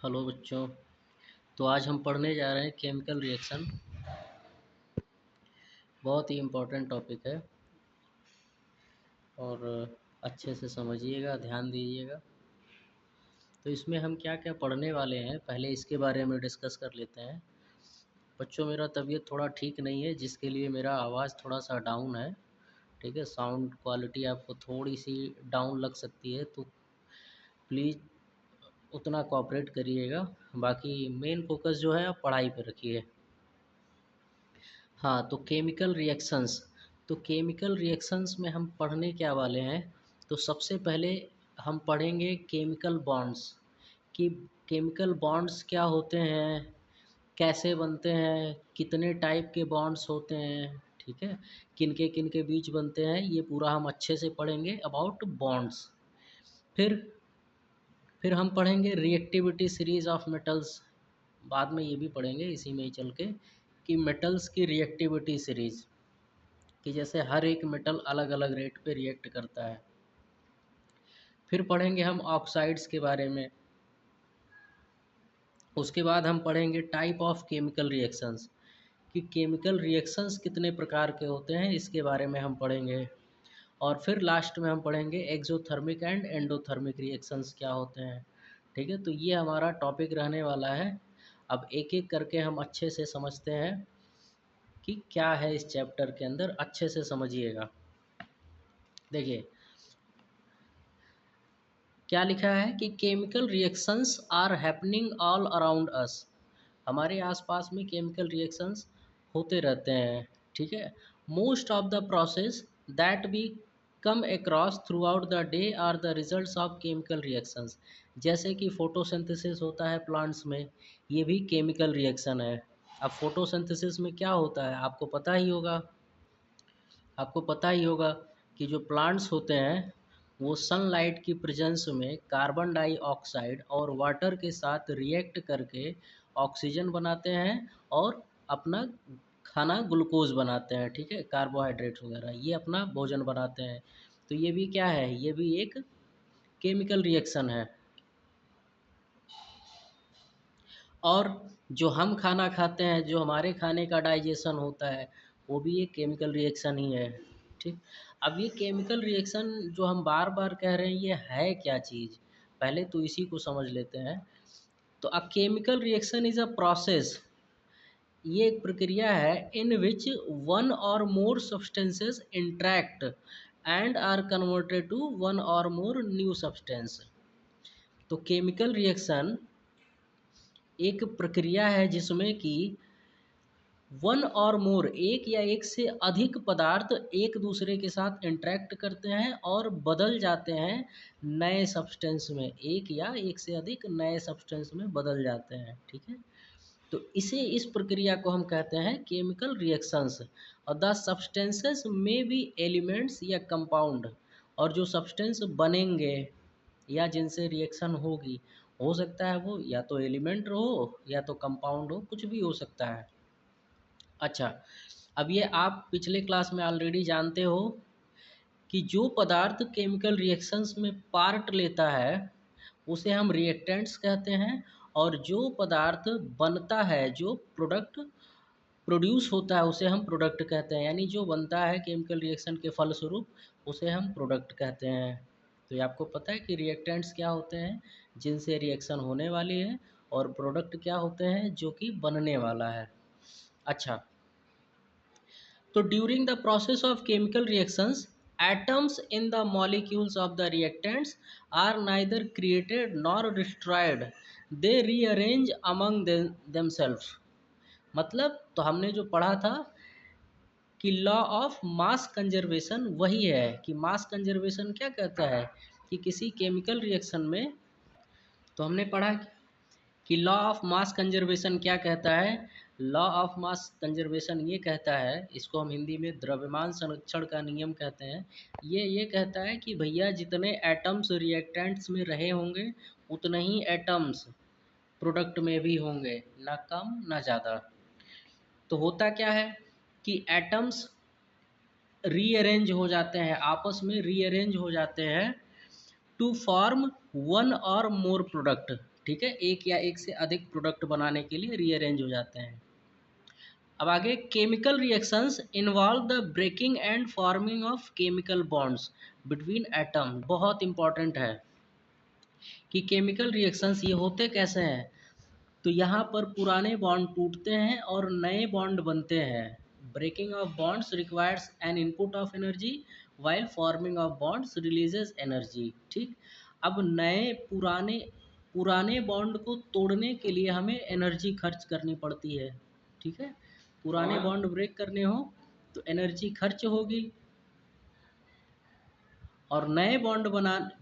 Hello बच्चों। तो आज हम पढ़ने जा रहे हैं केमिकल रिएक्शन। बहुत ही इम्पोर्टेंट टॉपिक है और अच्छे से समझिएगा, ध्यान दीजिएगा। तो इसमें हम क्या क्या पढ़ने वाले हैं, पहले इसके बारे में डिस्कस कर लेते हैं। बच्चों, मेरा तबीयत थोड़ा ठीक नहीं है, जिसके लिए मेरा आवाज़ थोड़ा सा डाउन है। ठीक है, साउंड क्वालिटी आपको थोड़ी सी डाउन लग सकती है, तो प्लीज़ उतना कोऑपरेट करिएगा। बाकी मेन फोकस जो है आप पढ़ाई पर रखिए। हाँ, तो केमिकल रिएक्शंस। तो केमिकल रिएक्शंस में हम पढ़ने क्या वाले हैं, तो सबसे पहले हम पढ़ेंगे केमिकल बॉन्ड्स कि केमिकल बॉन्ड्स क्या होते हैं, कैसे बनते हैं, कितने टाइप के बॉन्ड्स होते हैं। ठीक है, किन के बीच बनते हैं, ये पूरा हम अच्छे से पढ़ेंगे अबाउट बॉन्ड्स। फिर फिर हम पढ़ेंगे रिएक्टिविटी सीरीज ऑफ मेटल्स। बाद में ये भी पढ़ेंगे इसी में ही चल के कि मेटल्स की रिएक्टिविटी सीरीज़, कि जैसे हर एक मेटल अलग अलग रेट पे रिएक्ट करता है। फिर पढ़ेंगे हम ऑक्साइड्स के बारे में। उसके बाद हम पढ़ेंगे टाइप ऑफ केमिकल रिएक्शंस, कि केमिकल रिएक्शंस कितने प्रकार के होते हैं, इसके बारे में हम पढ़ेंगे। और फिर लास्ट में हम पढ़ेंगे एक्सोथर्मिक एंड एंडोथर्मिक रिएक्शंस क्या होते हैं। ठीक है, तो ये हमारा टॉपिक रहने वाला है। अब एक एक करके हम अच्छे से समझते हैं कि क्या है इस चैप्टर के अंदर, अच्छे से समझिएगा। देखिए क्या लिखा है कि chemical reactions are happening all around us. हमारे आसपास में केमिकल रिएक्शंस होते रहते हैं। ठीक है, most of the process that we come across throughout the day are the results of chemical reactions. जैसे कि फोटोसिंथेसिस होता है प्लांट्स में, ये भी केमिकल रिएक्शन है। अब फोटोसिंथेसिस में क्या होता है आपको पता ही होगा कि जो प्लांट्स होते हैं वो सनलाइट की प्रेजेंस में कार्बन डाइऑक्साइड और वाटर के साथ रिएक्ट करके ऑक्सीजन बनाते हैं और अपना खाना ग्लूकोज बनाते हैं। ठीक है, कार्बोहाइड्रेट्स वगैरह ये अपना भोजन बनाते हैं। तो ये भी क्या है, ये भी एक केमिकल रिएक्शन है। और जो हम खाना खाते हैं, जो हमारे खाने का डाइजेशन होता है, वो भी एक केमिकल रिएक्शन ही है। ठीक, अब ये केमिकल रिएक्शन जो हम बार बार कह रहे हैं, ये है क्या चीज़, पहले तो इसी को समझ लेते हैं। तो a chemical reaction is a process, ये एक प्रक्रिया है in which one or more substances interact and are converted to one or more new substance. तो केमिकल रिएक्शन एक प्रक्रिया है जिसमें कि वन और मोर, एक या एक से अधिक पदार्थ एक दूसरे के साथ इंटरेक्ट करते हैं और बदल जाते हैं नए सब्सटेंस में, एक या एक से अधिक नए सब्सटेंस में बदल जाते हैं। ठीक है, तो इस प्रक्रिया को हम कहते हैं केमिकल रिएक्शंस। और द सब्सटेंसेस में भी एलिमेंट्स या कंपाउंड, और जो सब्सटेंस बनेंगे या जिनसे रिएक्शन होगी, हो सकता है वो या तो एलिमेंट हो या तो कंपाउंड हो, कुछ भी हो सकता है। अच्छा, अब ये आप पिछले क्लास में ऑलरेडी जानते हो कि जो पदार्थ केमिकल रिएक्शंस में पार्ट लेता है उसे हम रिएक्टेंट्स कहते हैं, और जो पदार्थ बनता है, जो प्रोडक्ट प्रोड्यूस होता है, उसे हम प्रोडक्ट कहते हैं। यानी जो बनता है केमिकल रिएक्शन के फलस्वरूप उसे हम प्रोडक्ट कहते हैं। तो ये आपको पता है कि रिएक्टेंट्स क्या होते हैं, जिनसे रिएक्शन होने वाली है, और प्रोडक्ट क्या होते हैं, जो कि बनने वाला है। अच्छा, तो during the process of chemical reactions, atoms in the molecules of the reactants are neither created nor destroyed, they rearrange among themselves। मतलब तो हमने जो पढ़ा था कि लॉ ऑफ मास कंजर्वेशन वही है, कि मास कंजर्वेशन क्या कहता है कि किसी केमिकल रिएक्शन में, तो हमने पढ़ा कि लॉ ऑफ मास कंजर्वेशन क्या कहता है। लॉ ऑफ मास कंजर्वेशन ये कहता है, इसको हम हिंदी में द्रव्यमान संरक्षण का नियम कहते हैं। ये कहता है कि भैया जितने एटम्स रिएक्टेंट्स में रहे होंगे उतने ही एटम्स प्रोडक्ट में भी होंगे, ना कम ना ज़्यादा। तो होता क्या है कि एटम्स रीअरेंज हो जाते हैं, आपस में रीअरेंज हो जाते हैं to form one or more product, ठीक है, एक या एक से अधिक प्रोडक्ट बनाने के लिए रीअरेंज हो जाते हैं। अब आगे, chemical reactions involve the breaking and forming of chemical bonds between atom. बहुत इंपॉर्टेंट है कि केमिकल रिएक्शंस ये होते कैसे हैं। तो यहाँ पर पुराने बॉन्ड टूटते हैं और नए बॉन्ड बनते हैं। Breaking of bonds requires an input of energy while forming of bonds releases energy. ठीक, अब नए पुराने पुराने बॉन्ड को तोड़ने के लिए हमें एनर्जी खर्च करनी पड़ती है। ठीक है, पुराने बॉन्ड ब्रेक करने हो तो एनर्जी खर्च होगी, और नए बॉन्ड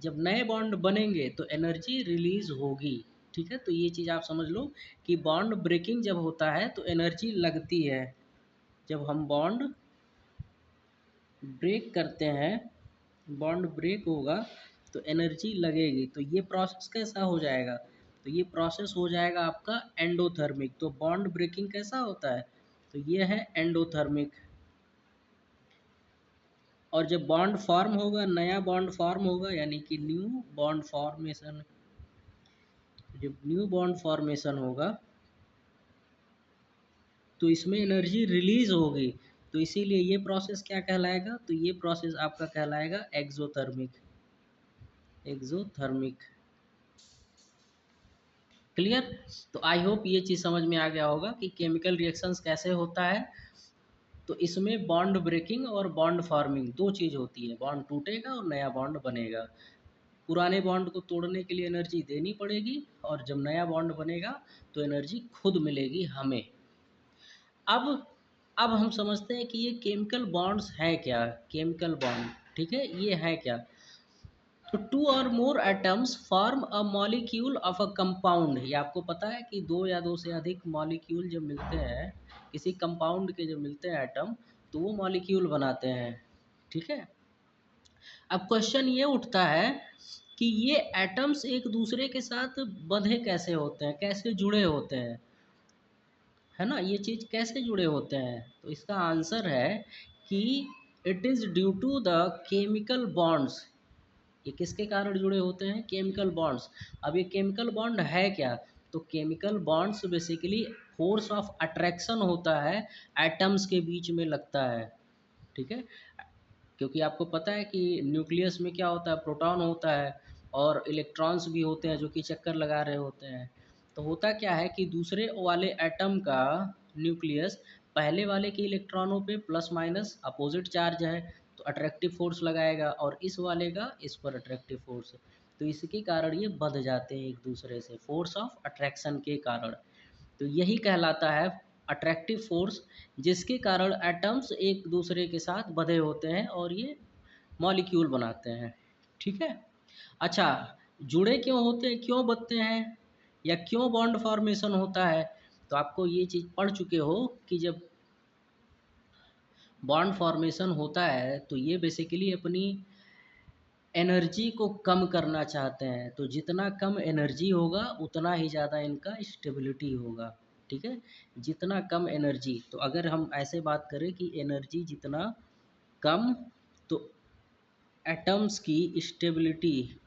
जब नए बॉन्ड बनेंगे तो एनर्जी रिलीज होगी। ठीक है, तो ये चीज़ आप समझ लो कि बॉन्ड ब्रेकिंग जब होता है तो एनर्जी लगती है। जब हम बॉन्ड ब्रेक करते हैं, बॉन्ड ब्रेक होगा तो एनर्जी लगेगी। तो ये प्रोसेस कैसा हो जाएगा, तो ये प्रोसेस हो जाएगा आपका एंडोथर्मिक। तो बॉन्ड ब्रेकिंग कैसा होता है, तो ये है एंडोथर्मिक। और जब बॉन्ड फॉर्म होगा, नया बॉन्ड फॉर्म होगा, यानी कि न्यू बॉन्ड फॉर्मेशन, जब न्यू बॉन्ड फॉर्मेशन होगा तो इसमें एनर्जी रिलीज होगी। तो इसीलिए ये प्रोसेस क्या कहलाएगा, तो ये प्रोसेस आपका कहलाएगा एक्सोथर्मिक। Exothermic, clear. तो आई होप ये चीज़ समझ में आ गया होगा कि केमिकल रिएक्शंस कैसे होता है। तो इसमें बॉन्ड ब्रेकिंग और बॉन्ड फॉर्मिंग दो चीज़ होती है। बॉन्ड टूटेगा और नया बॉन्ड बनेगा। पुराने बॉन्ड को तोड़ने के लिए एनर्जी देनी पड़ेगी, और जब नया बॉन्ड बनेगा तो एनर्जी खुद मिलेगी हमें। अब अब हम समझते हैं कि ये केमिकल बॉन्ड्स है क्या। केमिकल बॉन्ड, ठीक है, ये है क्या। तो टू और मोर atoms form a molecule of a compound. ये आपको पता है कि दो या दो से अधिक मॉलिक्यूल जब मिलते हैं, किसी कंपाउंड के जब मिलते हैं एटम, तो वो मॉलिक्यूल बनाते हैं। ठीक है, अब क्वेश्चन ये उठता है कि ये एटम्स एक दूसरे के साथ बंधे कैसे होते हैं, कैसे जुड़े होते हैं, है ना, ये चीज़ कैसे जुड़े होते हैं। तो इसका आंसर है कि it is due to the chemical bonds. ये किसके कारण जुड़े होते हैं, केमिकल बॉन्ड्स। अब ये केमिकल बॉन्ड है क्या, तो chemical bonds basically force of attraction होता है, एटम्स के बीच में लगता है। ठीक है, क्योंकि आपको पता है कि न्यूक्लियस में क्या होता है, प्रोटॉन होता है और इलेक्ट्रॉन्स भी होते हैं जो कि चक्कर लगा रहे होते हैं। तो होता क्या है कि दूसरे वाले एटम का न्यूक्लियस पहले वाले के इलेक्ट्रॉनों पे प्लस माइनस अपोजिट चार्ज है, तो अट्रैक्टिव फोर्स लगाएगा, और इस वाले का इस पर अट्रैक्टिव फोर्स। तो इसके कारण ये बंध जाते हैं एक दूसरे से, फोर्स ऑफ अट्रैक्शन के कारण। तो यही कहलाता है अट्रैक्टिव फोर्स, जिसके कारण एटम्स एक दूसरे के साथ बंधे होते हैं और ये मॉलिक्यूल बनाते हैं। ठीक है, अच्छा, जुड़े क्यों होते हैं, क्यों बनते हैं, या क्यों बॉन्ड फॉर्मेशन होता है। तो आपको ये चीज़ पढ़ चुके हो कि जब बॉन्ड फॉर्मेशन होता है तो ये बेसिकली अपनी एनर्जी को कम करना चाहते हैं। तो जितना कम एनर्जी होगा उतना ही ज़्यादा इनका स्टेबिलिटी होगा। ठीक है, जितना कम एनर्जी, तो अगर हम ऐसे बात करें कि एनर्जी जितना कम, तो एटम्स की स्टेबिलिटी,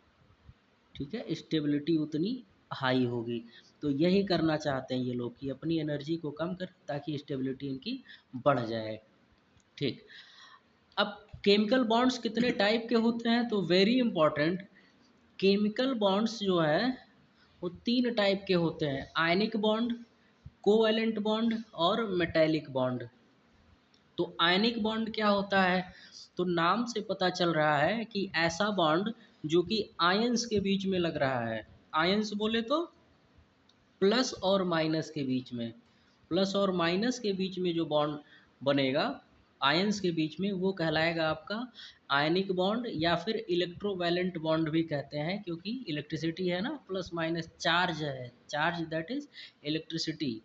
ठीक है, स्टेबिलिटी उतनी हाई होगी। तो यही करना चाहते हैं ये लोग कि अपनी एनर्जी को कम कर, ताकि स्टेबिलिटी इनकी बढ़ जाए। ठीक, अब केमिकल बॉन्ड्स कितने टाइप के होते हैं, तो वेरी इंपॉर्टेंट, केमिकल बॉन्ड्स जो है वो तीन टाइप के होते हैं, आयनिक बॉन्ड, कोवैलेंट बॉन्ड और मेटेलिक बॉन्ड। तो आयनिक बॉन्ड क्या होता है, तो नाम से पता चल रहा है कि ऐसा बॉन्ड जो कि आयंस के बीच में लग रहा है। आयंस बोले तो प्लस और माइनस के बीच में, प्लस और माइनस के बीच में जो बॉन्ड बनेगा आयंस के बीच में, वो कहलाएगा आपका आयनिक बॉन्ड, या फिर इलेक्ट्रोवैलेंट बॉन्ड भी कहते हैं, क्योंकि इलेक्ट्रिसिटी है ना, प्लस माइनस चार्ज है, चार्ज दैट इज इलेक्ट्रिसिटी।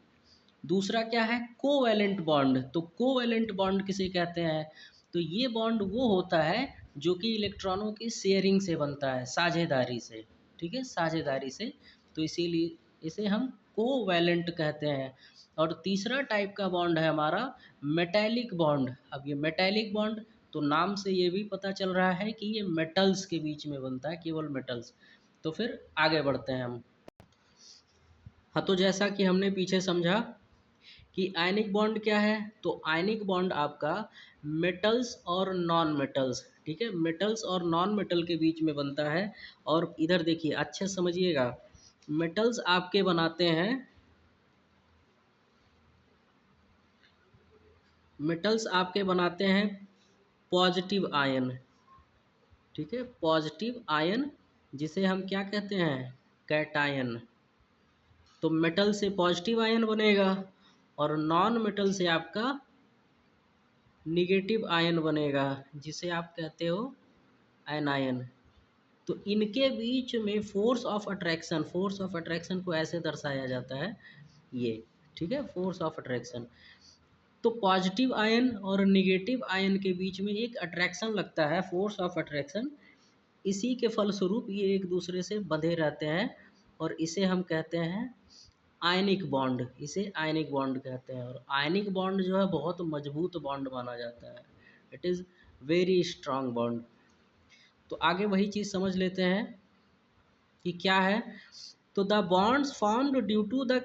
दूसरा क्या है, कोवैलेंट बॉन्ड। तो कोवैलेंट बॉन्ड किसे कहते हैं, तो ये बॉन्ड वो होता है जो कि इलेक्ट्रॉनों की शेयरिंग से बनता है, साझेदारी से। ठीक है, साझेदारी से, तो इसीलिए इसे हम कोवैलेंट कहते हैं। और तीसरा टाइप का बॉन्ड है हमारा मेटेलिक बॉन्ड। अब ये मेटेलिक बॉन्ड, तो नाम से ये भी पता चल रहा है कि ये मेटल्स के बीच में बनता है, केवल मेटल्स। तो फिर आगे बढ़ते हैं हम। हाँ, तो जैसा कि हमने पीछे समझा कि आयनिक बॉन्ड क्या है, तो आयनिक बॉन्ड आपका मेटल्स और नॉन मेटल्स, ठीक है, मेटल्स और नॉन मेटल के बीच में बनता है। और इधर देखिए अच्छे से समझिएगा, मेटल्स आपके बनाते हैं, मेटल्स आपके बनाते हैं पॉजिटिव आयन, ठीक है, पॉजिटिव आयन, जिसे हम क्या कहते हैं, कैटायन। तो मेटल से पॉजिटिव आयन बनेगा और नॉन मेटल से आपका निगेटिव आयन बनेगा, जिसे आप कहते हो एनायन। तो इनके बीच में force of attraction, force of attraction को ऐसे दर्शाया जाता है ये, ठीक है, फोर्स ऑफ अट्रैक्शन। तो पॉजिटिव आयन और निगेटिव आयन के बीच में एक अट्रैक्शन लगता है, फोर्स ऑफ अट्रैक्शन। इसी के फलस्वरूप ये एक दूसरे से बंधे रहते हैं और इसे हम कहते हैं आयनिक बॉन्ड, इसे आयनिक बॉन्ड कहते हैं। और आयनिक बॉन्ड जो है बहुत मजबूत बॉन्ड माना जाता है, it is very strong bond. तो आगे वही चीज़ समझ लेते हैं कि क्या है। तो the bonds formed due to the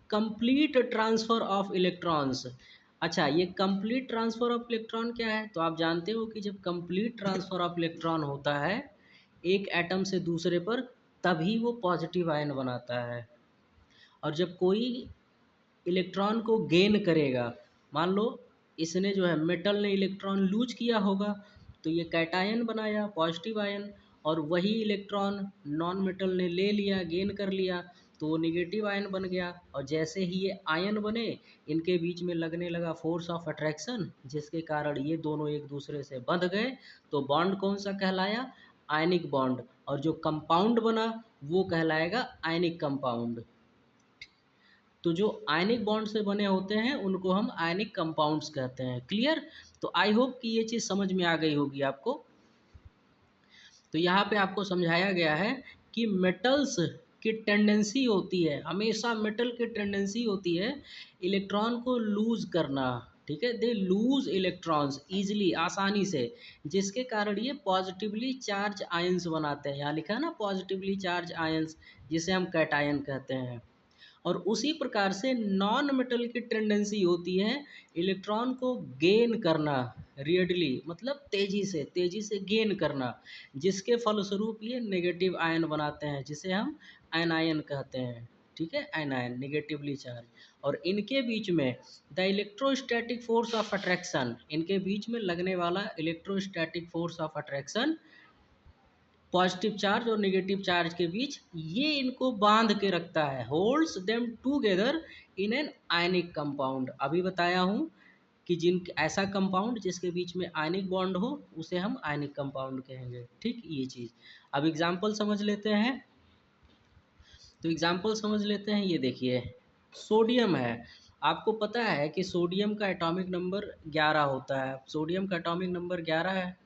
complete transfer of electrons. अच्छा, ये कंप्लीट ट्रांसफ़र ऑफ इलेक्ट्रॉन क्या है, तो आप जानते हो कि जब कंप्लीट ट्रांसफ़र ऑफ इलेक्ट्रॉन होता है एक एटम से दूसरे पर, तभी वो पॉजिटिव आयन बनाता है। और जब कोई इलेक्ट्रॉन को गेन करेगा, मान लो इसने जो है मेटल ने इलेक्ट्रॉन लूज किया होगा, तो ये कैटायन बनाया पॉजिटिव आयन। और वही इलेक्ट्रॉन नॉन मेटल ने ले लिया, गेन कर लिया, तो वो निगेटिव आयन बन गया। और जैसे ही ये आयन बने, इनके बीच में लगने लगा फोर्स ऑफ अट्रैक्शन, जिसके कारण ये दोनों एक दूसरे से बंध गए। तो बॉन्ड कौन सा कहलाया, आयनिक बॉन्ड। और जो कंपाउंड बना वो कहलाएगा आयनिक कंपाउंड। तो जो आयनिक बॉन्ड से बने होते हैं उनको हम आयनिक कंपाउंड्स कहते हैं। क्लियर। तो आई होप कि ये चीज़ समझ में आ गई होगी आपको। तो यहाँ पे आपको समझाया गया है कि मेटल्स की टेंडेंसी होती है, हमेशा मेटल की टेंडेंसी होती है इलेक्ट्रॉन को लूज करना, ठीक है, दे लूज इलेक्ट्रॉन्स ईजिली, आसानी से, जिसके कारण ये पॉजिटिवली चार्ज आयंस बनाते हैं। यहाँ लिखा है ना पॉजिटिवली चार्ज आयंस, जिसे हम कैटायन कहते हैं। और उसी प्रकार से नॉन मेटल की टेंडेंसी होती है इलेक्ट्रॉन को गेन करना, रेडली मतलब तेजी से गेन करना, जिसके फलस्वरूप ये नेगेटिव आयन बनाते हैं, जिसे हम एनायन कहते हैं, ठीक है, एनायन निगेटिवली चार्ज। और इनके बीच में the electrostatic force of attraction, इनके बीच में लगने वाला electrostatic force of attraction positive charge और नेगेटिव चार्ज के बीच, ये इनको बांध के रखता है, holds them together in an ionic compound. अभी बताया हूँ कि जिन ऐसा कंपाउंड जिसके बीच में आयनिक बॉन्ड हो उसे हम आयनिक कंपाउंड कहेंगे, ठीक, ये चीज़। अब एग्जाम्पल समझ लेते हैं। तो एग्जाम्पल समझ लेते हैं, ये देखिए सोडियम है। आपको पता है कि सोडियम का एटॉमिक नंबर 11 होता है, सोडियम का एटॉमिक नंबर 11 है।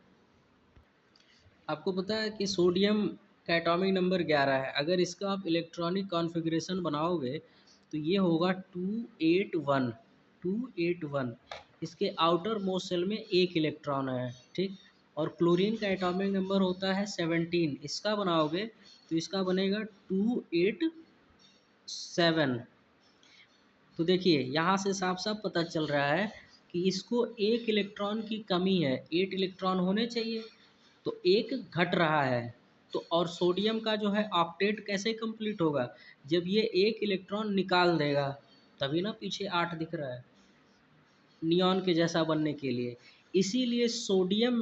आपको पता है कि सोडियम का एटॉमिक नंबर 11 है। अगर इसका आप इलेक्ट्रॉनिक कॉन्फ़िगरेशन बनाओगे तो ये होगा 281, 281। इसके आउटर मोस्ट शेल में एक इलेक्ट्रॉन है, ठीक। और क्लोरीन का एटॉमिक नंबर होता है 17, इसका बनाओगे तो इसका बनेगा 287। तो देखिए यहाँ से साफ साफ पता चल रहा है कि इसको एक इलेक्ट्रॉन की कमी है, 8 इलेक्ट्रॉन होने चाहिए, तो एक घट रहा है। तो और सोडियम का जो है ऑक्टेट कैसे कंप्लीट होगा, जब ये एक इलेक्ट्रॉन निकाल देगा, तभी ना पीछे 8 दिख रहा है नियॉन के जैसा बनने के लिए। इसीलिए सोडियम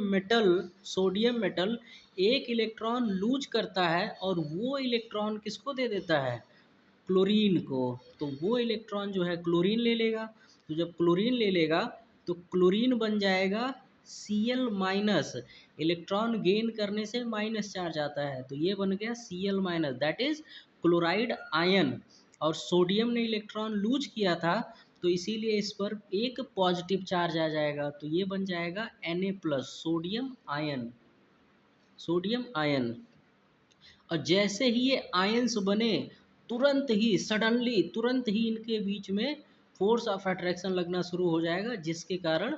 मेटल एक इलेक्ट्रॉन लूज करता है और वो इलेक्ट्रॉन किसको दे देता है, क्लोरीन को। तो वो इलेक्ट्रॉन जो है क्लोरीन ले लेगा। तो जब क्लोरीन ले लेगा तो क्लोरीन बन जाएगा Cl माइनस, इलेक्ट्रॉन गेन करने से माइनस चार्ज आता है, तो ये बन गया Cl minus, that is chloride ion. और सोडियम ने इलेक्ट्रॉन लूज किया था, तो इसीलिए इस पर एक पॉजिटिव चार्ज आ जाएगा, तो ये बन जाएगा Na plus, sodium ion, sodium ion. और जैसे ही ये आयंस बने, तुरंत ही सडनली तुरंत ही इनके बीच में फोर्स ऑफ अट्रैक्शन लगना शुरू हो जाएगा, जिसके कारण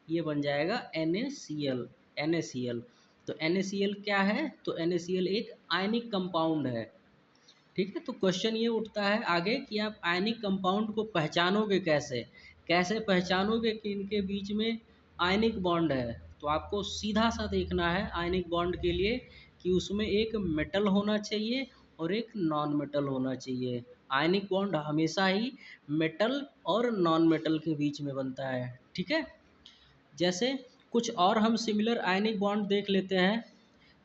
ये बन जाएगा NaCl, NaCl। तो NaCl क्या है, तो NaCl एक आयनिक कंपाउंड है, ठीक है। तो क्वेश्चन ये उठता है आगे कि आप आयनिक कंपाउंड को पहचानोगे कैसे, कैसे पहचानोगे कि इनके बीच में आयनिक बॉन्ड है। तो आपको सीधा सा देखना है आयनिक बॉन्ड के लिए कि उसमें एक मेटल होना चाहिए और एक नॉन मेटल होना चाहिए। आयनिक बॉन्ड हमेशा ही मेटल और नॉन मेटल के बीच में बनता है। ठीक है। जैसे कुछ और हम सिमिलर आयनिक बॉन्ड देख लेते हैं।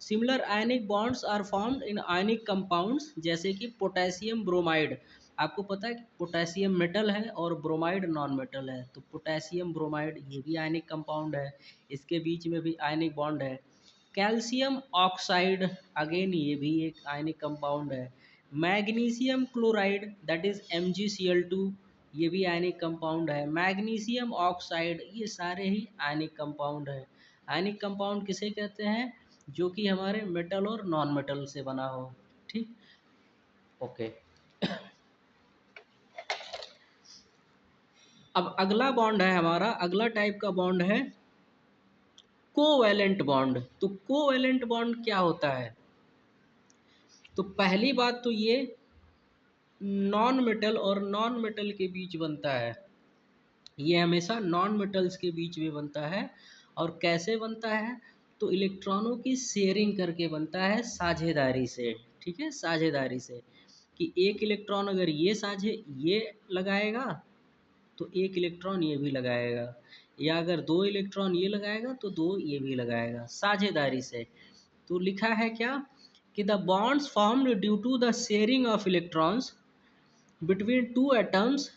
Similar ionic bonds are formed in ionic compounds, जैसे कि पोटेशियम ब्रोमाइड। आपको पता है कि पोटेशियम मेटल है और ब्रोमाइड नॉन मेटल है, तो पोटेशियम ब्रोमाइड ये भी आयनिक कंपाउंड है, इसके बीच में भी आयनिक बॉन्ड है। कैल्शियम ऑक्साइड, अगेन ये भी एक आयनिक कंपाउंड है। Magnesium chloride that is MgCl2, ये भी आयनिक कंपाउंड है। मैग्नीशियम ऑक्साइड, ये सारे ही आयनिक कंपाउंड है। आयनिक कंपाउंड किसे कहते हैं, जो कि हमारे मेटल और नॉन मेटल से बना हो। ठीक, ओके। अब अगला बॉन्ड है हमारा, अगला टाइप का बॉन्ड है कोवैलेंट बॉन्ड। तो कोवैलेंट बॉन्ड क्या होता है, तो पहली बात तो ये नॉन मेटल और नॉन मेटल के बीच बनता है। ये हमेशा नॉन मेटल्स के बीच में बनता है। और कैसे बनता है, तो इलेक्ट्रॉनों की शेयरिंग करके बनता है, साझेदारी से। ठीक है, साझेदारी से, कि एक इलेक्ट्रॉन अगर ये साझे ये लगाएगा तो एक इलेक्ट्रॉन ये भी लगाएगा, या अगर दो इलेक्ट्रॉन ये लगाएगा तो दो ये भी लगाएगा, साझेदारी से। तो लिखा है क्या कि the bonds formed due to the sharing of electrons between two atoms.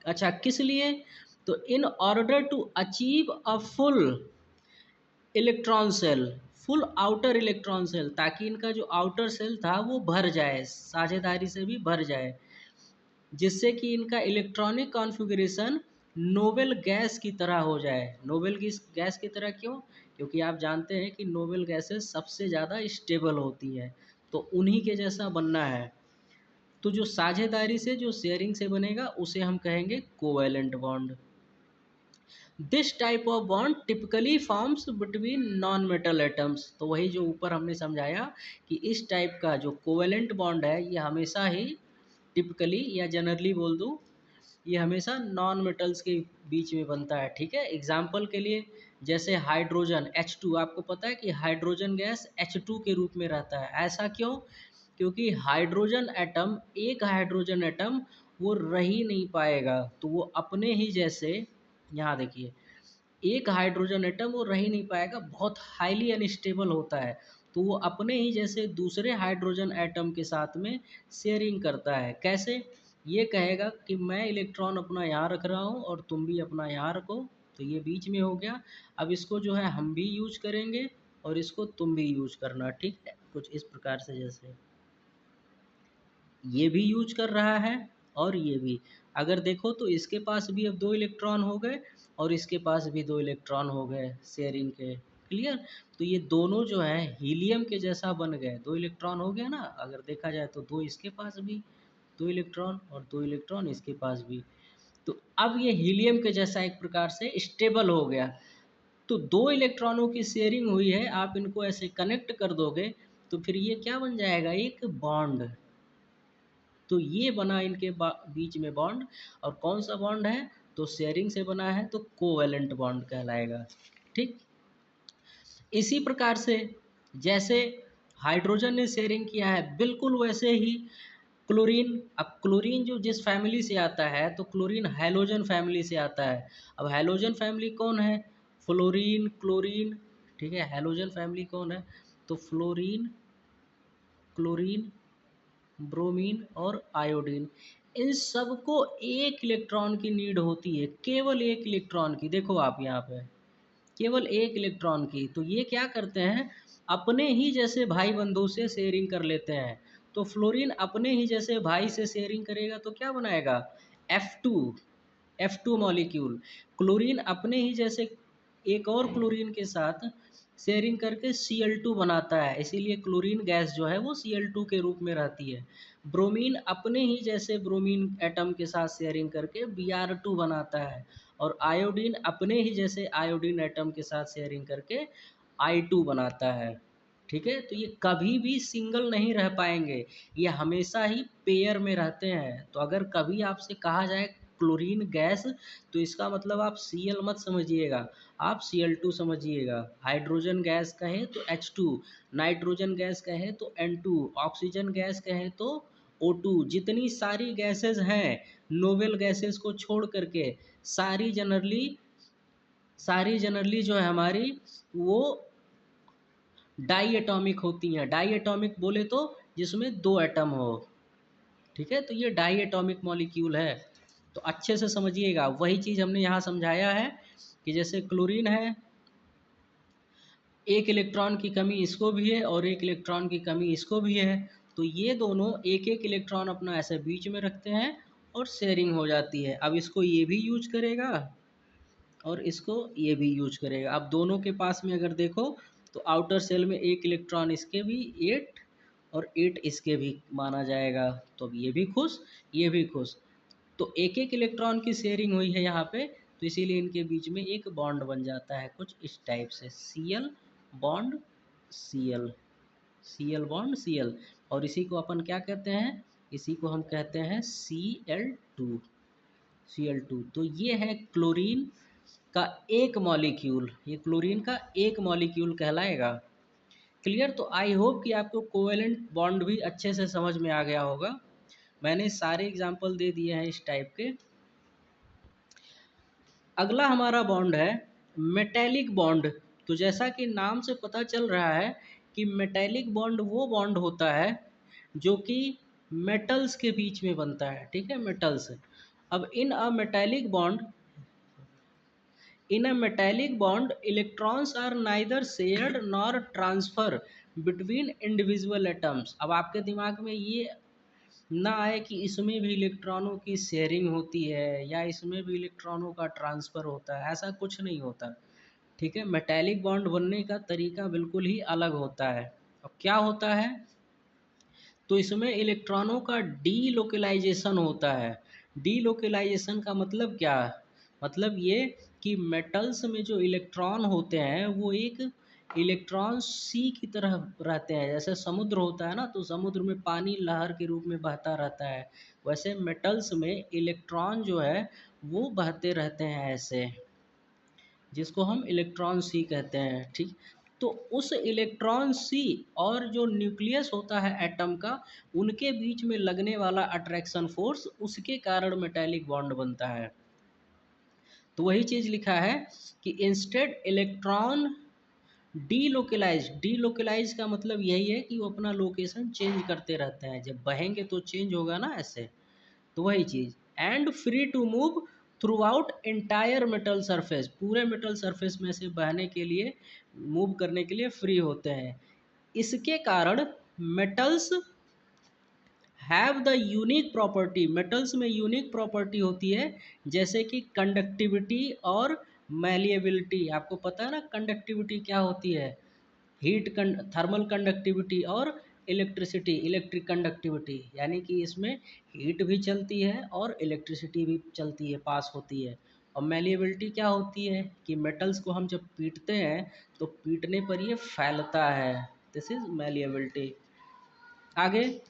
अच्छा, किस लिए, तो in order to achieve a full electron shell, full outer electron shell, ताकि इनका जो आउटर सेल था वो भर जाए, साझेदारी से भी भर जाए, जिससे कि इनका इलेक्ट्रॉनिक कॉन्फ़िगरेशन नोबेल गैस की तरह हो जाए। नोबेल गैस की तरह क्यों, क्योंकि आप जानते हैं कि नोबेल गैसेस सबसे ज़्यादा स्टेबल होती हैं, तो उन्हीं के जैसा बनना है। तो जो साझेदारी से, जो शेयरिंग से बनेगा, उसे हम कहेंगे covalent bond. This type of bond typically forms between non metal atoms. तो वही जो ऊपर हमने समझाया कि इस टाइप का जो कोवैलेंट बॉन्ड है ये हमेशा ही टिपिकली या जनरली बोल दूँ, ये हमेशा नॉन मेटल्स के बीच में बनता है। ठीक है, एग्जाम्पल के लिए जैसे हाइड्रोजन H2, आपको पता है कि हाइड्रोजन गैस H2 के रूप में रहता है। ऐसा क्यों, क्योंकि हाइड्रोजन एटम, एक हाइड्रोजन एटम वो रह ही नहीं पाएगा, तो वो अपने ही जैसे, यहाँ देखिए, एक हाइड्रोजन एटम वो रह ही नहीं पाएगा, बहुत हाईली अनस्टेबल होता है, तो वो अपने ही जैसे दूसरे हाइड्रोजन एटम के साथ में शेयरिंग करता है। कैसे, ये कहेगा कि मैं इलेक्ट्रॉन अपना यहाँ रख रहा हूँ और तुम भी अपना यहाँ रखो, तो ये बीच में हो गया। अब इसको जो है हम भी यूज करेंगे और इसको तुम भी यूज करना। ठीक है, कुछ इस प्रकार से, जैसे ये भी यूज कर रहा है और ये भी, अगर देखो तो इसके पास भी अब दो इलेक्ट्रॉन हो गए और इसके पास भी दो इलेक्ट्रॉन हो गए शेयरिंग के। क्लियर, तो ये दोनों जो है हीलियम के जैसा बन गए, दो इलेक्ट्रॉन हो गया ना, अगर देखा जाए तो दो इसके पास भी दो इलेक्ट्रॉन और दो इलेक्ट्रॉन इसके पास भी, तो अब ये हीलियम के जैसा एक प्रकार से स्टेबल हो गया। तो दो इलेक्ट्रॉनों की शेयरिंग हुई है, आप इनको ऐसे कनेक्ट कर दोगे तो फिर ये क्या बन जाएगा, एक बॉन्ड। तो ये बना इनके बीच में बॉन्ड, और कौन सा बॉन्ड है, तो शेयरिंग से बना है, तो कोवैलेंट बॉन्ड कहलाएगा। ठीक, इसी प्रकार से जैसे हाइड्रोजन ने शेयरिंग किया है, बिल्कुल वैसे ही क्लोरीन। अब क्लोरीन जो जिस फैमिली से आता है, तो क्लोरीन हैलोजन फैमिली से आता है। अब हैलोजन फैमिली कौन है, फ्लोरीन, क्लोरीन। ठीक है, हैलोजन फैमिली कौन है, तो फ्लोरीन, क्लोरीन, ब्रोमीन और आयोडीन। इन सबको एक इलेक्ट्रॉन की नीड होती है, केवल एक इलेक्ट्रॉन की। देखो आप यहाँ पे केवल एक इलेक्ट्रॉन की, तो ये क्या करते हैं, अपने ही जैसे भाई बंधु से शेयरिंग कर लेते हैं। तो फ्लोरीन अपने ही जैसे भाई से शेयरिंग करेगा तो क्या बनाएगा, F2, F2 मॉलिक्यूल। क्लोरीन अपने ही जैसे एक और क्लोरीन के साथ शेयरिंग करके Cl2 बनाता है, इसीलिए क्लोरीन गैस जो है वो Cl2 के रूप में रहती है। ब्रोमीन अपने ही जैसे ब्रोमीन एटम के साथ शेयरिंग करके Br2 बनाता है, और आयोडीन अपने ही जैसे आयोडीन एटम के साथ शेयरिंग करके I2 बनाता है। ठीक है। तो ये कभी भी सिंगल नहीं रह पाएंगे, ये हमेशा ही पेयर में रहते हैं। तो अगर कभी आपसे कहा जाए क्लोरीन गैस, तो इसका मतलब आप Cl मत समझिएगा, आप Cl2 समझिएगा। हाइड्रोजन गैस कहें तो H2, नाइट्रोजन गैस कहें तो N2, ऑक्सीजन गैस कहें तो O2। जितनी सारी गैसेस हैं नोबेल गैसेस को छोड़ करके, सारी जनरली जो है हमारी, वो डाई एटॉमिक होती हैं। डाई एटॉमिक बोले तो जिसमें 2 एटम हो, ठीक है। तो ये डाई एटॉमिक मॉलिक्यूल है। तो अच्छे से समझिएगा, वही चीज़ हमने यहाँ समझाया है कि जैसे क्लोरीन है, एक इलेक्ट्रॉन की कमी इसको भी है और एक इलेक्ट्रॉन की कमी इसको भी है। तो ये दोनों एक एक इलेक्ट्रॉन अपना ऐसे बीच में रखते हैं और शेयरिंग हो जाती है। अब इसको ये भी यूज करेगा और इसको ये भी यूज करेगा। अब दोनों के पास में अगर देखो तो आउटर सेल में एक इलेक्ट्रॉन इसके भी 8 और 8 इसके भी माना जाएगा। तो अब ये भी खुश, ये भी खुश। तो एक एक इलेक्ट्रॉन की शेयरिंग हुई है यहाँ पे, तो इसीलिए इनके बीच में एक बॉन्ड बन जाता है कुछ इस टाइप से, Cl bond Cl, Cl bond Cl। और इसी को अपन क्या कहते हैं, इसी को हम कहते हैं Cl2, Cl2। तो ये है क्लोरीन का एक मॉलिक्यूल, ये क्लोरीन का एक मॉलिक्यूल कहलाएगा। क्लियर। तो आई होप कि आपको कोवेलेंट बॉन्ड भी अच्छे से समझ में आ गया होगा। मैंने सारे एग्जाम्पल दे दिए हैं इस टाइप के। अगला हमारा बॉन्ड है मेटेलिक बॉन्ड। तो जैसा कि नाम से पता चल रहा है कि मेटेलिक बॉन्ड वो बॉन्ड होता है जो कि मेटल्स के बीच में बनता है, ठीक है, मेटल्स। अब in a metallic bond electrons are neither shared nor transfer between individual atoms। अब आपके दिमाग में ये ना आए कि इसमें भी इलेक्ट्रॉनों की शेयरिंग होती है या इसमें भी इलेक्ट्रॉनों का ट्रांसफ़र होता है, ऐसा कुछ नहीं होता, ठीक है। मेटालिक बॉन्ड बनने का तरीका बिल्कुल ही अलग होता है। अब क्या होता है, तो इसमें इलेक्ट्रॉनों का डीलोकलाइजेशन होता है। डीलोकलाइजेशन का मतलब क्या है, मतलब ये कि मेटल्स में जो इलेक्ट्रॉन होते हैं वो एक इलेक्ट्रॉन सी की तरह रहते हैं। जैसे समुद्र होता है ना, तो समुद्र में पानी लहर के रूप में बहता रहता है, वैसे मेटल्स में इलेक्ट्रॉन जो है वो बहते रहते हैं ऐसे, जिसको हम इलेक्ट्रॉन सी कहते हैं, ठीक। तो उस इलेक्ट्रॉन सी और जो न्यूक्लियस होता है एटम का, उनके बीच में लगने वाला अट्रैक्शन फोर्स, उसके कारण मेटालिक बॉन्ड बनता है। तो वही चीज़ लिखा है कि इंस्टेड इलेक्ट्रॉन डीलोकलाइज का मतलब यही है कि वो अपना लोकेशन चेंज करते रहते हैं, जब बहेंगे तो चेंज होगा ना ऐसे। तो वही चीज़, and free to move throughout entire metal surface, पूरे मेटल सरफेस में से बहने के लिए, मूव करने के लिए फ्री होते हैं। इसके कारण metals have the unique property, metals में यूनिक प्रॉपर्टी होती है, जैसे कि कंडक्टिविटी और मैलिएबिलिटी। आपको पता है ना कंडक्टिविटी क्या होती है, थर्मल कंडक्टिविटी और इलेक्ट्रिक कंडक्टिविटी, यानी कि इसमें हीट भी चलती है और इलेक्ट्रिसिटी भी चलती है, पास होती है। और मैलिएबिलिटी क्या होती है कि मेटल्स को हम जब पीटते हैं तो पीटने पर ये फैलता है, दिस इज मैलिएबिलिटी। आगे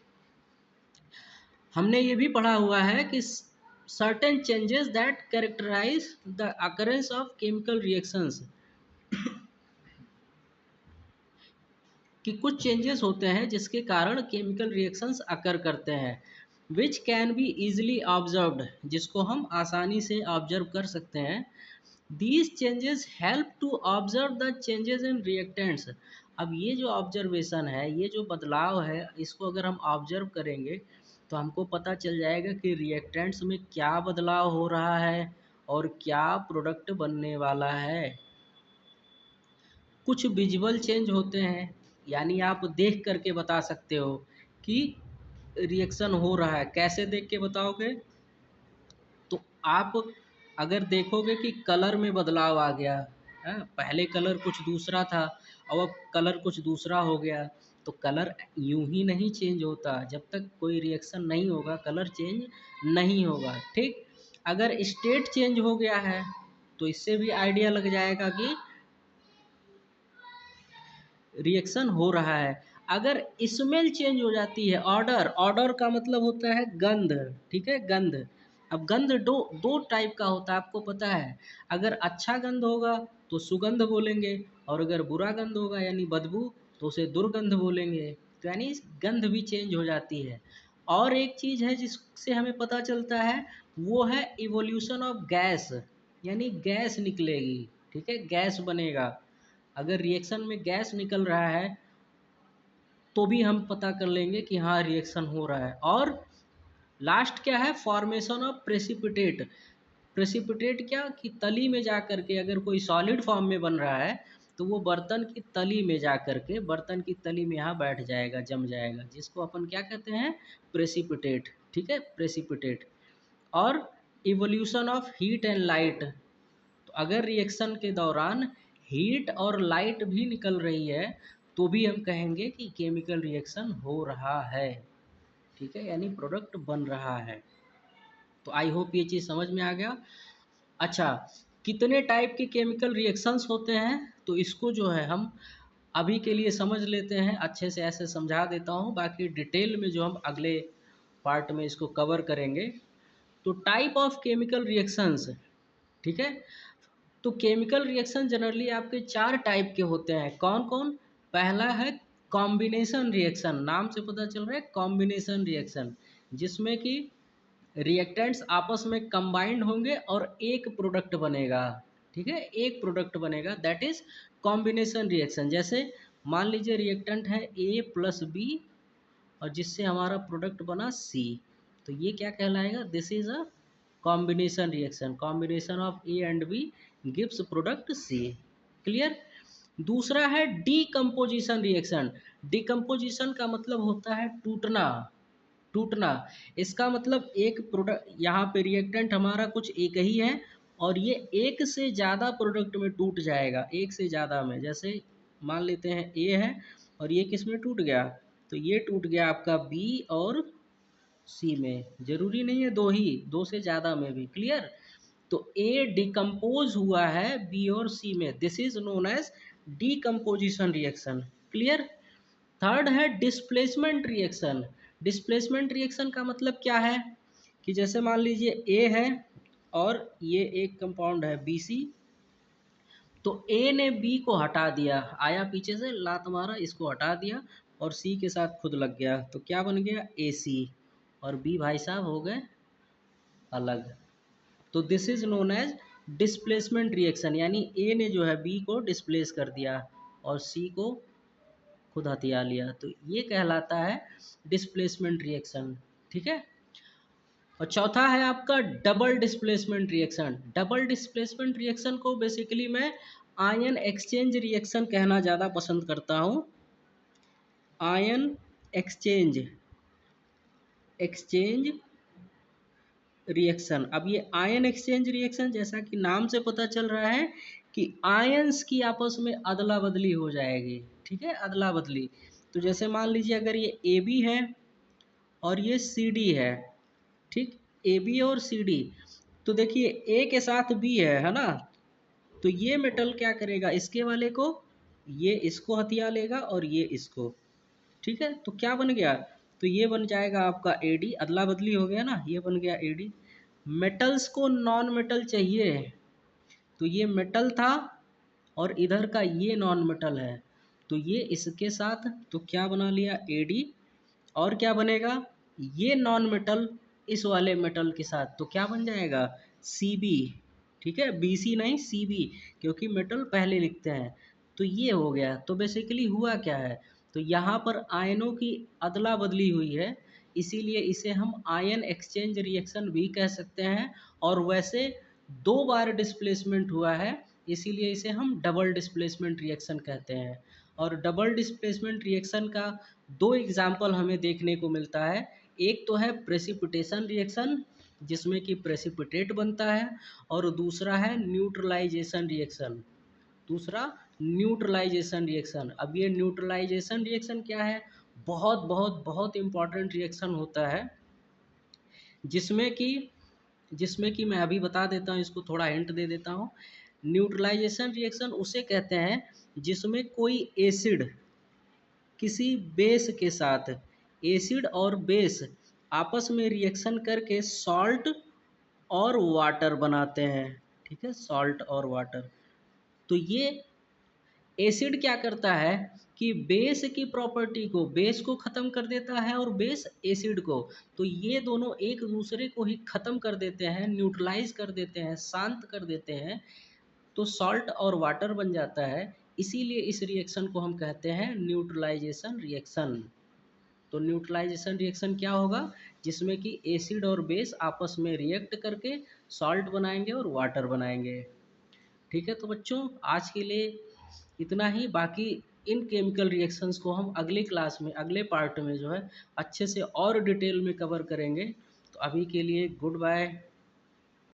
हमने ये भी पढ़ा हुआ है कि certain changes that characterize the occurrence of chemical reactions, कि कुछ चेंजेस होते हैं जिसके कारण केमिकल रिएक्शंस अकर करते हैं, which can be easily observed, जिसको हम आसानी से ऑब्जर्व कर सकते हैं। These changes help to observe the changes in reactants. अब ये जो ऑब्जर्वेशन है, ये जो बदलाव है, इसको अगर हम ऑब्जर्व करेंगे तो हमको पता चल जाएगा कि रिएक्टेंट्स में क्या बदलाव हो रहा है और क्या प्रोडक्ट बनने वाला है। कुछ विजुअल चेंज होते हैं, यानी आप देख करके बता सकते हो कि रिएक्शन हो रहा है। कैसे देख के बताओगे, तो आप अगर देखोगे कि कलर में बदलाव आ गया है, पहले कलर कुछ दूसरा था और अब कलर कुछ दूसरा हो गया, तो कलर यूं ही नहीं चेंज होता, जब तक कोई रिएक्शन नहीं होगा कलर चेंज नहीं होगा, ठीक। अगर स्टेट चेंज हो गया है तो इससे भी आइडिया लग जाएगा कि रिएक्शन हो रहा है। अगर स्मेल चेंज हो जाती है, ऑर्डर, ऑर्डर का मतलब होता है गंध, ठीक है, गंध। अब गंध दो दो टाइप का होता है, आपको पता है। अगर अच्छा गंध होगा तो सुगंध बोलेंगे, और अगर बुरा गंध होगा यानी बदबू तो उसे दुर्गंध बोलेंगे। तो यानी गंध भी चेंज हो जाती है। और एक चीज़ है जिससे हमें पता चलता है, वो है इवोल्यूशन ऑफ गैस, यानी गैस निकलेगी, ठीक है, गैस बनेगा। अगर रिएक्शन में गैस निकल रहा है तो भी हम पता कर लेंगे कि हाँ रिएक्शन हो रहा है। और लास्ट क्या है, फॉर्मेशन ऑफ प्रेसिपिटेट। प्रेसिपिटेट क्या कि तली में जा कर के, अगर कोई सॉलिड फॉर्म में बन रहा है तो वो बर्तन की तली में जा कर के, बर्तन की तली में यहाँ बैठ जाएगा, जम जाएगा, जिसको अपन क्या कहते हैं, प्रेसिपिटेट, ठीक है, प्रेसिपिटेट। और evolution of heat and light. तो अगर रिएक्शन के दौरान हीट और लाइट भी निकल रही है तो भी हम कहेंगे कि केमिकल रिएक्शन हो रहा है, ठीक है, यानी प्रोडक्ट बन रहा है। तो आई होप ये चीज़ समझ में आ गया। अच्छा, कितने टाइप के केमिकल रिएक्शंस होते हैं, तो इसको जो है हम अभी के लिए समझ लेते हैं, अच्छे से ऐसे समझा देता हूँ, बाकी डिटेल में जो हम अगले पार्ट में इसको कवर करेंगे। तो टाइप ऑफ केमिकल रिएक्शंस, ठीक है। तो केमिकल रिएक्शन जनरली आपके चार टाइप के होते हैं। कौन कौन? पहला है कॉम्बिनेशन रिएक्शन, नाम से पता चल रहा है, कॉम्बिनेशन रिएक्शन, जिसमें कि रिएक्टेंट्स आपस में कंबाइंड होंगे और एक प्रोडक्ट बनेगा, ठीक है, एक प्रोडक्ट बनेगा, दैट इज कॉम्बिनेशन रिएक्शन। जैसे मान लीजिए रिएक्टेंट है ए प्लस बी, और जिससे हमारा प्रोडक्ट बना सी, तो ये क्या कहलाएगा, this is a combination reaction, combination of A and B gives product C. Clear? दूसरा है डीकम्पोजिशन रिएक्शन। डीकम्पोजिशन का मतलब होता है टूटना, टूटना। इसका मतलब एक प्रोडक्ट, यहाँ पे रिएक्टेंट हमारा कुछ एक ही है और ये एक से ज़्यादा प्रोडक्ट में टूट जाएगा, एक से ज़्यादा में। जैसे मान लेते हैं ए है और ये किस में टूट गया, तो ये टूट गया आपका बी और सी में, जरूरी नहीं है दो ही, दो से ज़्यादा में भी। क्लियर? तो ए डिकम्पोज हुआ है बी और सी में, this is known as decomposition reaction. Clear? Third है डिस्प्लेसमेंट रिएक्शन। डिस्प्लेसमेंट रिएक्शन का मतलब क्या है कि जैसे मान लीजिए ए है और ये एक कंपाउंड है बी सी, तो ए ने बी को हटा दिया, आया पीछे से लात मारा, इसको हटा दिया और सी के साथ खुद लग गया, तो क्या बन गया, ए सी, और बी भाई साहब हो गए अलग। तो this is known as displacement reaction, यानी ए ने जो है बी को डिस्प्लेस कर दिया और सी को खुद हथिया लिया, तो ये कहलाता है डिस्प्लेसमेंट रिएक्शन, ठीक है। और चौथा है आपका double displacement reaction. Double displacement reaction को बेसिकली मैं आयन एक्सचेंज रिएक्शन कहना ज़्यादा पसंद करता हूँ। Ion exchange, exchange reaction. अब ये आयन एक्सचेंज रिएक्शन, जैसा कि नाम से पता चल रहा है कि आयंस की आपस में अदला बदली हो जाएगी, ठीक है, अदला बदली। तो जैसे मान लीजिए अगर ये ए बी है और ये सी डी है, ठीक, ए बी और सी डी, तो देखिए ए के साथ बी है ना, तो ये मेटल क्या करेगा, इसके वाले को, ये इसको हथिया लेगा और ये इसको, ठीक है। तो क्या बन गया, तो ये बन जाएगा आपका ए डी, अदला बदली हो गया ना, ये बन गया ए डी। मेटल्स को नॉन मेटल चाहिए, तो ये मेटल था और इधर का ये नॉन मेटल है, तो ये इसके साथ, तो क्या बना लिया, ए डी। और क्या बनेगा, ये नॉन मेटल इस वाले मेटल के साथ, तो क्या बन जाएगा, सी बी, ठीक है, बी सी नहीं सी बी, क्योंकि मेटल पहले लिखते हैं। तो ये हो गया। तो बेसिकली हुआ क्या है, तो यहाँ पर आयनों की अदला बदली हुई है, इसीलिए इसे हम आयन एक्सचेंज रिएक्शन भी कह सकते हैं। और वैसे दो बार डिस्प्लेसमेंट हुआ है, इसीलिए इसे हम डबल डिस्प्लेसमेंट रिएक्शन कहते हैं। और डबल डिस्प्लेसमेंट रिएक्शन का दो एग्जाम्पल हमें देखने को मिलता है। एक तो है प्रेसिपिटेशन रिएक्शन, जिसमें कि प्रेसिपिटेट बनता है, और दूसरा है न्यूट्रलाइजेशन रिएक्शन। दूसरा न्यूट्रलाइजेशन रिएक्शन। अब ये न्यूट्रलाइजेशन रिएक्शन क्या है, बहुत बहुत बहुत इम्पॉर्टेंट रिएक्शन होता है, जिसमें कि मैं अभी बता देता हूँ, इसको थोड़ा हिंट दे देता हूँ। न्यूट्रलाइजेशन रिएक्शन उसे कहते हैं जिसमें कोई एसिड, किसी बेस के साथ, एसिड और बेस आपस में रिएक्शन करके सॉल्ट और वाटर बनाते हैं। ठीक है, सॉल्ट और वाटर। तो ये एसिड क्या करता है कि बेस की प्रॉपर्टी को, बेस को ख़त्म कर देता है और बेस एसिड को। तो ये दोनों एक दूसरे को ही ख़त्म कर देते हैं, न्यूट्रलाइज कर देते हैं, शांत कर देते हैं। तो सॉल्ट और वाटर बन जाता है। इसीलिए इस रिएक्शन को हम कहते हैं न्यूट्रलाइजेशन रिएक्शन। तो न्यूट्रलाइजेशन रिएक्शन क्या होगा, जिसमें कि एसिड और बेस आपस में रिएक्ट करके सॉल्ट बनाएंगे और वाटर बनाएंगे। ठीक है, तो बच्चों आज के लिए इतना ही। बाकी इन केमिकल रिएक्शंस को हम अगले क्लास में, अगले पार्ट में जो है अच्छे से और डिटेल में कवर करेंगे। तो अभी के लिए गुड बाय।